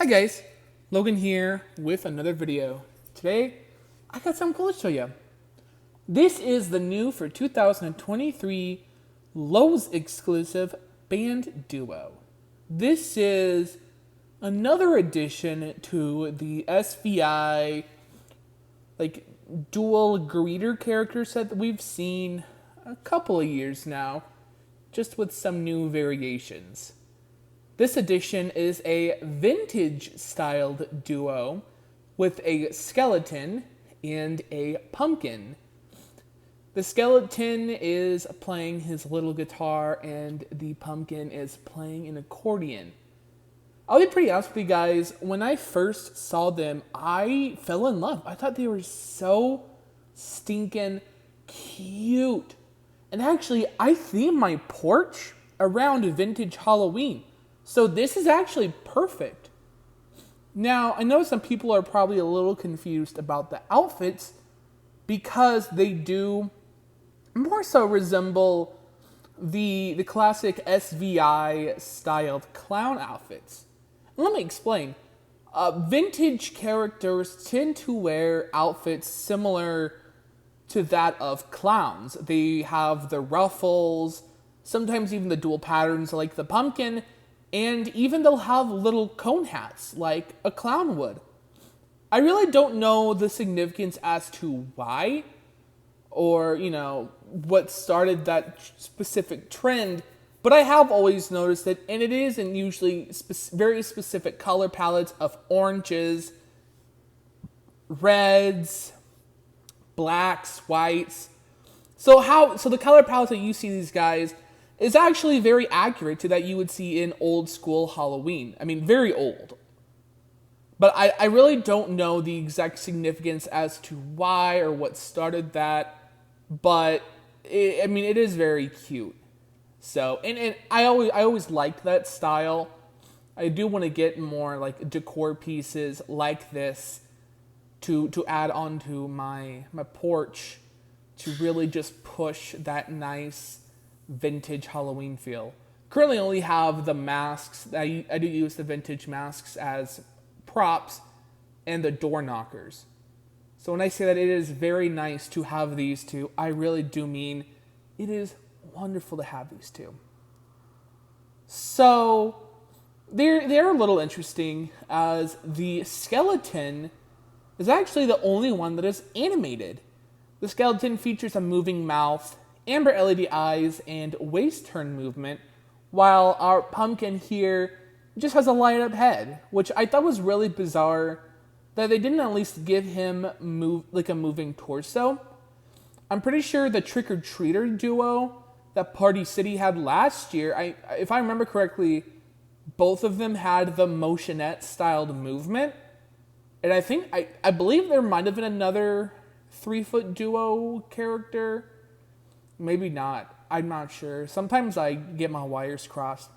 Hi guys, Logan here with another video. Today, I got something cool to show you. This is the new for 2023 Lowe's exclusive band duo. This is another addition to the SVI dual greeter character set that we've seen a couple of years now, just with some new variations. This edition is a vintage-styled duo with a skeleton and a pumpkin. The skeleton is playing his little guitar, and the pumpkin is playing an accordion. I'll be pretty honest with you guys, when I first saw them, I fell in love. I thought they were so stinking cute. And actually, I themed my porch around vintage Halloween. So this is actually perfect. Now, I know some people are probably a little confused about the outfits because they do more so resemble the classic SVI styled clown outfits. Let me explain. Vintage characters tend to wear outfits similar to that of clowns. They have the ruffles, sometimes even the dual patterns like the pumpkin, and even they'll have little cone hats like a clown would. I really don't know the significance as to why or, what started that specific trend, but I have always noticed it, and it is in usually very specific color palettes of oranges, reds, blacks, whites. So the color palette that you see these guys is actually very accurate to that you would see in old school Halloween. I mean, very old. But I really don't know the exact significance as to why or what started that. But, it is very cute. So, and I always liked that style. I do want to get more decor pieces like this to add onto my porch to really just push that nice vintage Halloween feel. Currently only have the masks. I do use the vintage masks as props and the door knockers. So when I say that it is very nice to have these two, I really do mean it is wonderful to have these two. So they're a little interesting as the skeleton is actually the only one that is animated. The skeleton features a moving mouth, amber LED eyes, and waist turn movement, while our pumpkin here just has a light up head, which I thought was really bizarre that they didn't at least give him a moving torso. I'm pretty sure the trick-or-treater duo that Party City had last year, if I remember correctly, both of them had the motionette styled movement. And I believe there might have been another 3-foot duo character. Maybe not. I'm not sure. Sometimes I get my wires crossed.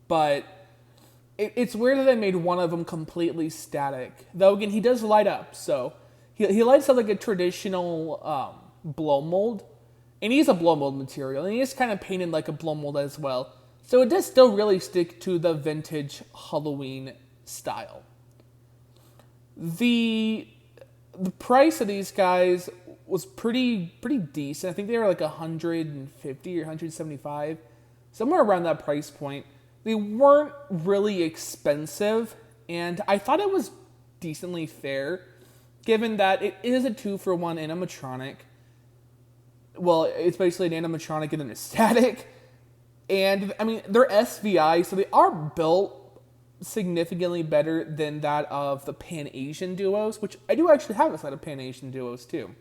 But it's weird that they made one of them completely static. Though, again, he does light up. So he lights up like a traditional blow mold. And he's a blow mold material. And he is kind of painted like a blow mold as well. So it does still really stick to the vintage Halloween style. The price of these guys was pretty decent. I think they were like $150 or $175, somewhere around that price point. They weren't really expensive, and I thought it was decently fair, given that it is a 2-for-1 animatronic. Well, it's basically an animatronic and then a static, and they're SVI, so they are built significantly better than that of the Pan-Asian duos, which I do actually have a set of Pan-Asian duos too.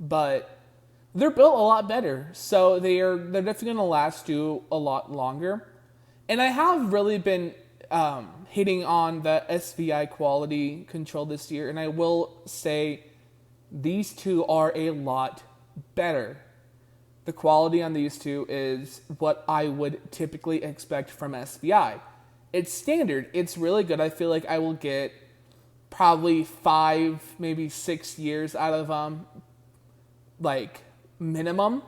But they're built a lot better, so they're definitely going to last you a lot longer. And I have really been hitting on the SVI quality control this year, and I will say these two are a lot better. The quality on these two is what I would typically expect from SVI. It's standard. It's really good. I feel like I will get probably 5, maybe 6 years out of them, minimum.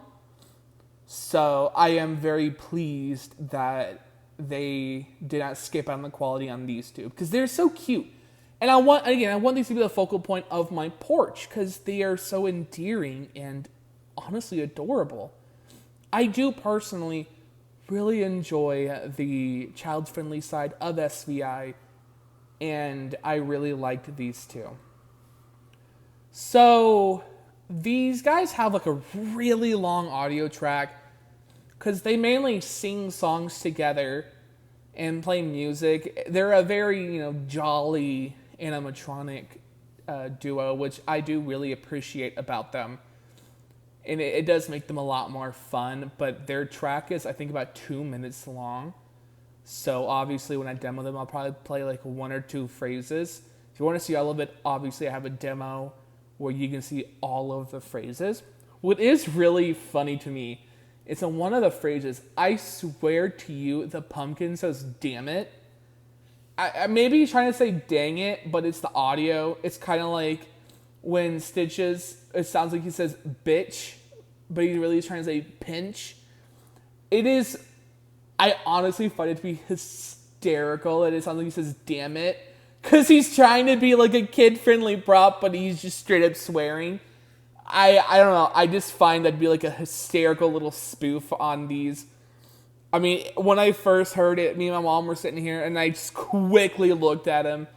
So I am very pleased that they did not skip on the quality on these two because they're so cute. And I want these to be the focal point of my porch because they are so endearing and honestly adorable. I do personally really enjoy the child-friendly side of SVI, and I really liked these two. So these guys have like a really long audio track because they mainly sing songs together and play music. They're a very, jolly animatronic duo, which I do really appreciate about them. And it does make them a lot more fun, but their track is, I think, about 2 minutes long. So obviously when I demo them, I'll probably play like one or two phrases. If you want to see all of it, obviously I have a demo where you can see all of the phrases. What is really funny to me is in one of the phrases, I swear to you, the pumpkin says, damn it. I maybe he's trying to say dang it, but it's the audio. It's kind of like when Stitches, it sounds like he says bitch, but he really is trying to say pinch. It is, I honestly find it to be hysterical that it sounds like he says damn it, because he's trying to be like a kid-friendly prop, but he's just straight up swearing. I don't know, I just find that to be like a hysterical little spoof on these. I mean, when I first heard it, me and my mom were sitting here, and I just quickly looked at him.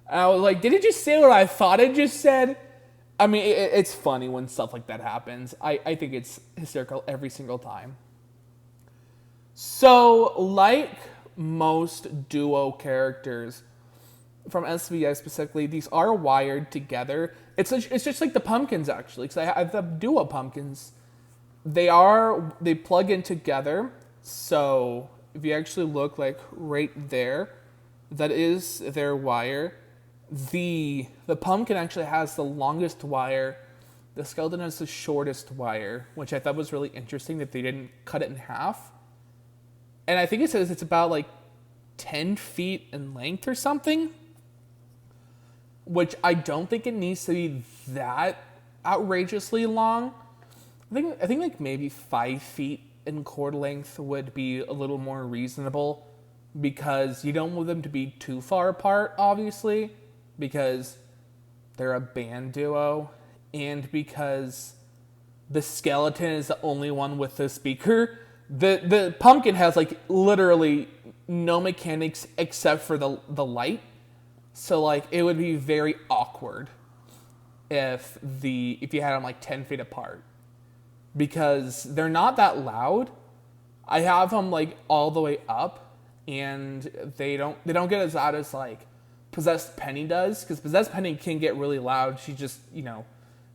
And I was like, did it just say what I thought it just said? I mean, it's funny when stuff like that happens. I think it's hysterical every single time. So, like most duo characters from SVI specifically, these are wired together. It's just like the pumpkins, actually, because I have the duo pumpkins. They plug in together. So if you actually look like right there, that is their wire. The pumpkin actually has the longest wire. The skeleton has the shortest wire, which I thought was really interesting that they didn't cut it in half. And I think it says it's about like 10 feet in length or something, which I don't think it needs to be that outrageously long. I think like maybe 5 feet in cord length would be a little more reasonable, because you don't want them to be too far apart, obviously, because they're a band duo, and because the skeleton is the only one with the speaker. The pumpkin has like literally no mechanics except for the light, so like it would be very awkward if you had them like 10 feet apart, because they're not that loud. I have them like all the way up, and they don't get as loud as like Possessed Penny does, because Possessed Penny can get really loud. She just,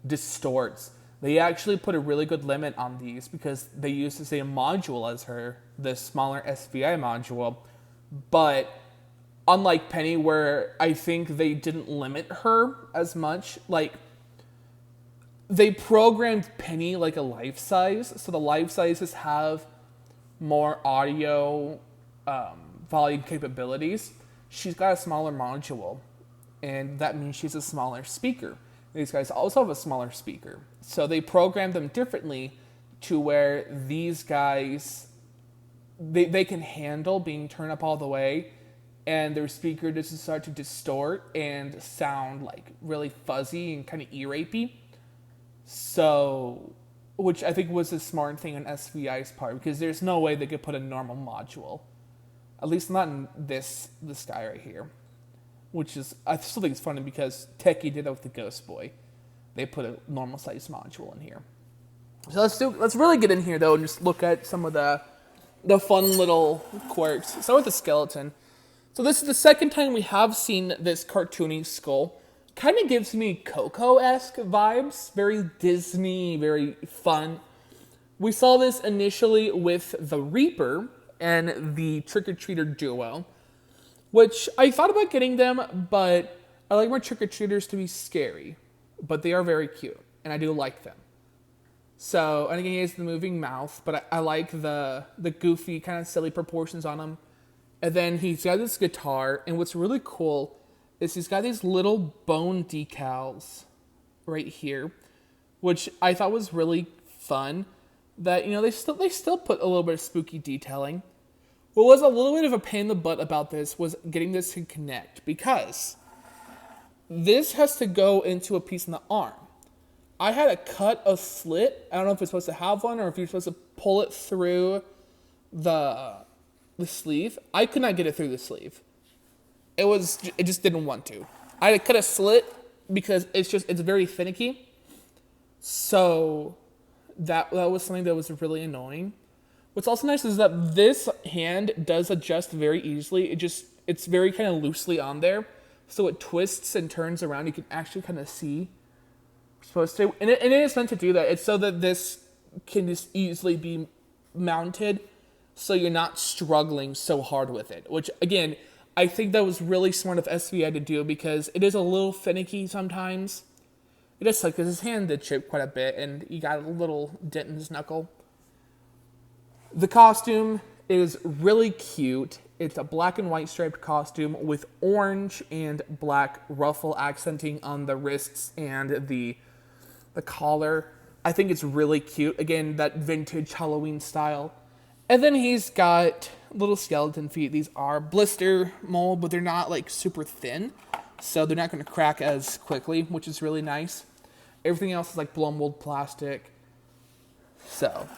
distorts. They actually put a really good limit on these because they use the same module as her, the smaller SVI module. But unlike Penny, where I think they didn't limit her as much, like they programmed Penny like a life size, so the life sizes have more audio volume capabilities. She's got a smaller module, and that means she's a smaller speaker. These guys also have a smaller speaker. So they programmed them differently to where these guys, they can handle being turned up all the way, and their speaker doesn't start to distort and sound like really fuzzy and kind of ear-rapey. So, which I think was a smart thing on SVI's part, because there's no way they could put a normal module. At least not in this guy right here. Which is, I still think it's funny because Techie did that with the Ghost Boy. They put a normal size module in here. So let's really get in here though and just look at some of the fun little quirks. Start with the skeleton. So this is the second time we have seen this cartoony skull. Kind of gives me Coco-esque vibes. Very Disney, very fun. We saw this initially with the Reaper and the Trick-or-Treater duo, which I thought about getting them, but I like my trick-or-treaters to be scary. But they are very cute, and I do like them. So, and again, he has the moving mouth, but I like the goofy, kind of silly proportions on him. And then he's got this guitar, and what's really cool is he's got these little bone decals right here, which I thought was really fun. That, they still put a little bit of spooky detailing. What was a little bit of a pain in the butt about this was getting this to connect, because this has to go into a piece in the arm. I had to cut a slit. I don't know if it's supposed to have one or if you're supposed to pull it through the sleeve. I could not get it through the sleeve. It just didn't want to. I had to cut a slit because it's very finicky. So that was something that was really annoying. What's also nice is that this hand does adjust very easily. It's very kind of loosely on there. So it twists and turns around. You can actually kind of see supposed to. And it is meant to do that. It's so that this can just easily be mounted so you're not struggling so hard with it. Which, again, I think that was really smart of SVI to do because it is a little finicky sometimes. It does suck because his hand did chip quite a bit and he got a little dent in his knuckle. The costume is really cute. It's a black and white striped costume with orange and black ruffle accenting on the wrists and the collar. I think it's really cute. Again, that vintage Halloween style. And then he's got little skeleton feet. These are blister mold, but they're not like super thin. So they're not going to crack as quickly, which is really nice. Everything else is like blow mold plastic. So,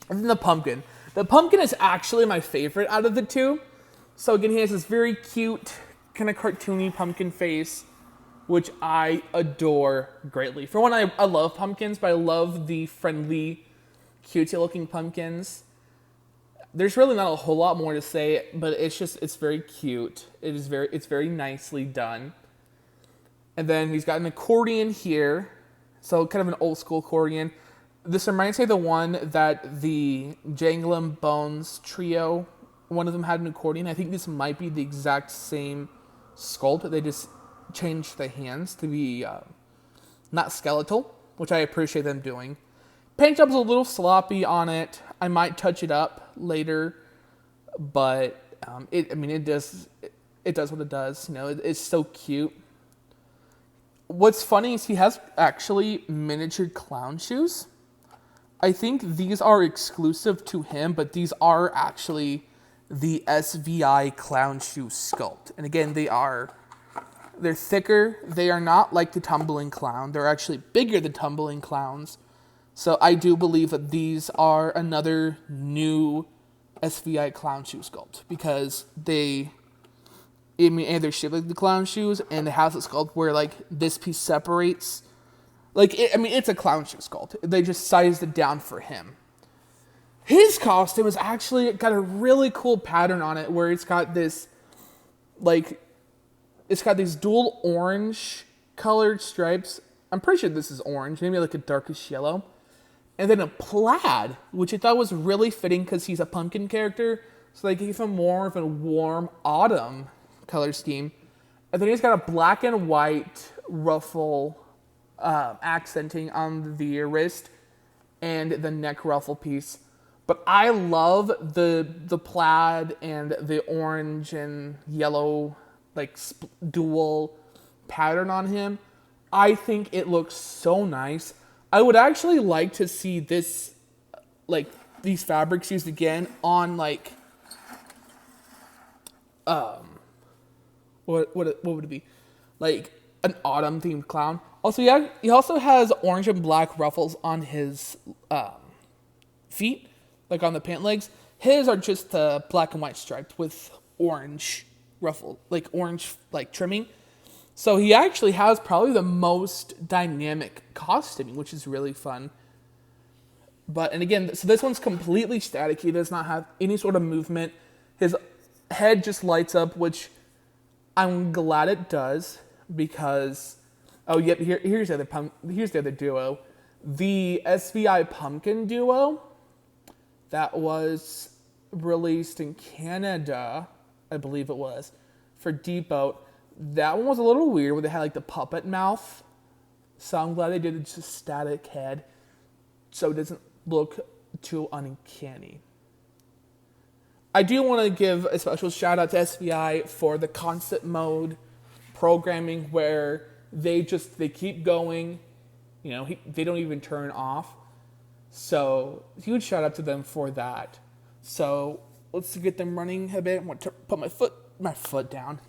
and then the pumpkin. The pumpkin is actually my favorite out of the two. So again, he has this very cute, kind of cartoony pumpkin face, which I adore greatly. For one, I love pumpkins, but I love the friendly, cutesy-looking pumpkins. There's really not a whole lot more to say, but it's very cute. It's very nicely done. And then he's got an accordion here, so kind of an old school accordion. This reminds me of the one that the Janglum Bones trio, one of them had an accordion. I think this might be the exact same sculpt. They just changed the hands to be not skeletal, which I appreciate them doing. Paint job's a little sloppy on it. I might touch it up later, but it does what it does. You know, it's so cute. What's funny is he has actually miniature clown shoes. I think these are exclusive to him, but these are actually the SVI clown shoe sculpt. And again, they're thicker. They are not like the tumbling clown. They're actually bigger than tumbling clowns. So I do believe that these are another new SVI clown shoe sculpt because they're shaped like the clown shoes, and it has a sculpt where like this piece separates. It's a clown shoe sculpt. They just sized it down for him. His costume has actually got a really cool pattern on it where it's got this, it's got these dual orange colored stripes. I'm pretty sure this is orange, maybe like a darkish yellow. And then a plaid, which I thought was really fitting because he's a pumpkin character. So they gave him more of a warm autumn color scheme. And then he's got a black and white ruffle accenting on the wrist and the neck ruffle piece. But I love the plaid and the orange and yellow dual pattern on him. I think it looks so nice. I would actually like to see this, these fabrics used again on what would it be? Like an autumn themed clown. Also, he also has orange and black ruffles on his feet, like on the pant legs. His are just black and white striped with orange ruffle, orange trimming. So he actually has probably the most dynamic costuming, which is really fun. And again, so this one's completely static. He does not have any sort of movement. His head just lights up, which I'm glad it does because, here's the other duo. The SVI Pumpkin duo that was released in Canada, I believe it was, for Depot. That one was a little weird where they had the puppet mouth. So I'm glad they did just a static head so it doesn't look too uncanny. I do want to give a special shout out to SVI for the concept mode programming where they keep going. You know, they don't even turn off. So huge shout out to them for that. So let's get them running a bit. I want to put my phone down.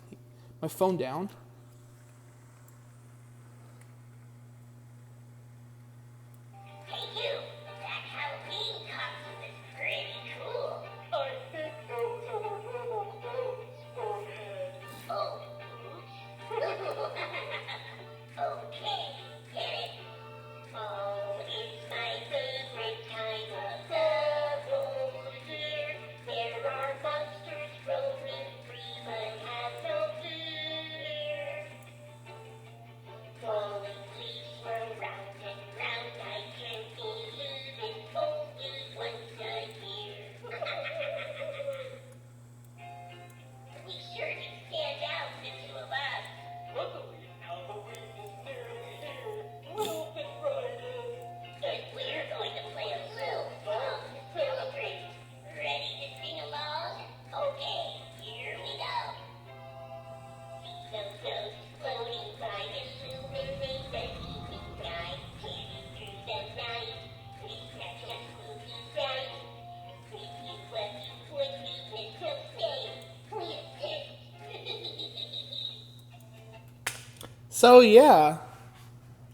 So yeah,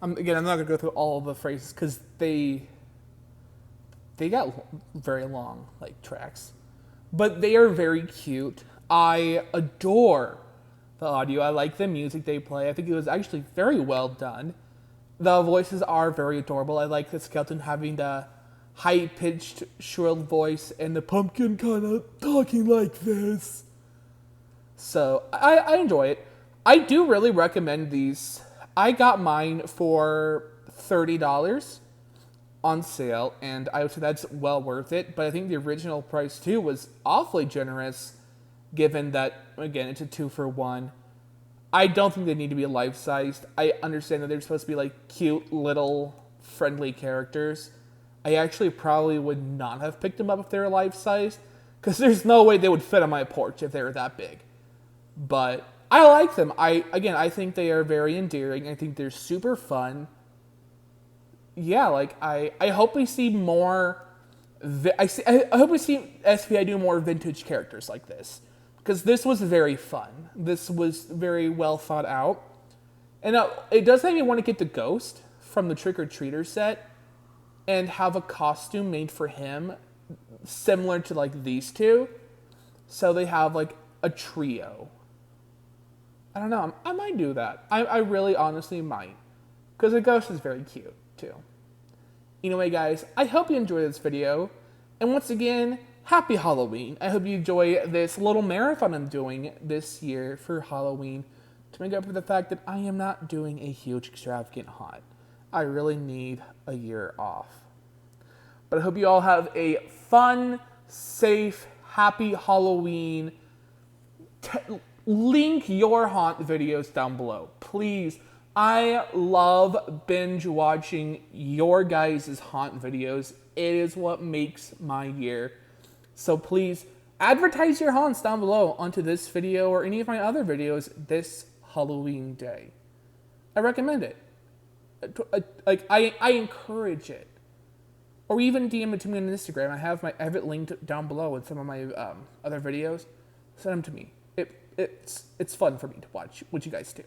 I'm not gonna go through all of the phrases because they got very long, like, tracks, but they are very cute. I adore the audio. I like the music they play. I think it was actually very well done. The voices are very adorable. I like the skeleton having the high-pitched, shrill voice and the pumpkin kind of talking like this. So I enjoy it. I do really recommend these. I got mine for $30 on sale, and I would say that's well worth it. But I think the original price too was awfully generous, given that, again, it's a 2-for-1. I don't think they need to be life-sized. I understand that they're supposed to be like cute little friendly characters. I actually probably would not have picked them up if they were life-sized, because there's no way they would fit on my porch if they were that big. But I like them. I think they are very endearing. I think they're super fun. Yeah, like, I hope we see more. I hope we see SVI do more vintage characters like this, because this was very fun. This was very well thought out, and it does make me want to get the Ghost from the Trick or Treater set and have a costume made for him similar to like these two, so they have like a trio. I don't know. I might do that. I really honestly might, because the Ghost is very cute too. Anyway, guys, I hope you enjoyed this video. And once again, happy Halloween. I hope you enjoy this little marathon I'm doing this year for Halloween to make up for the fact that I am not doing a huge extravagant haunt. I really need a year off. But I hope you all have a fun, safe, happy Halloween. Link your haunt videos down below, please. I love binge watching your guys' haunt videos. It is what makes my year. So please advertise your haunts down below onto this video or any of my other videos this Halloween day. I recommend it. I encourage it. Or even DM it to me on Instagram. I have it linked down below in some of my other videos. Send them to me. It's fun for me to watch what you guys do.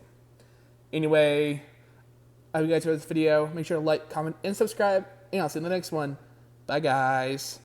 Anyway, I hope you guys enjoyed this video. Make sure to like, comment, and subscribe. And I'll see you in the next one. Bye, guys.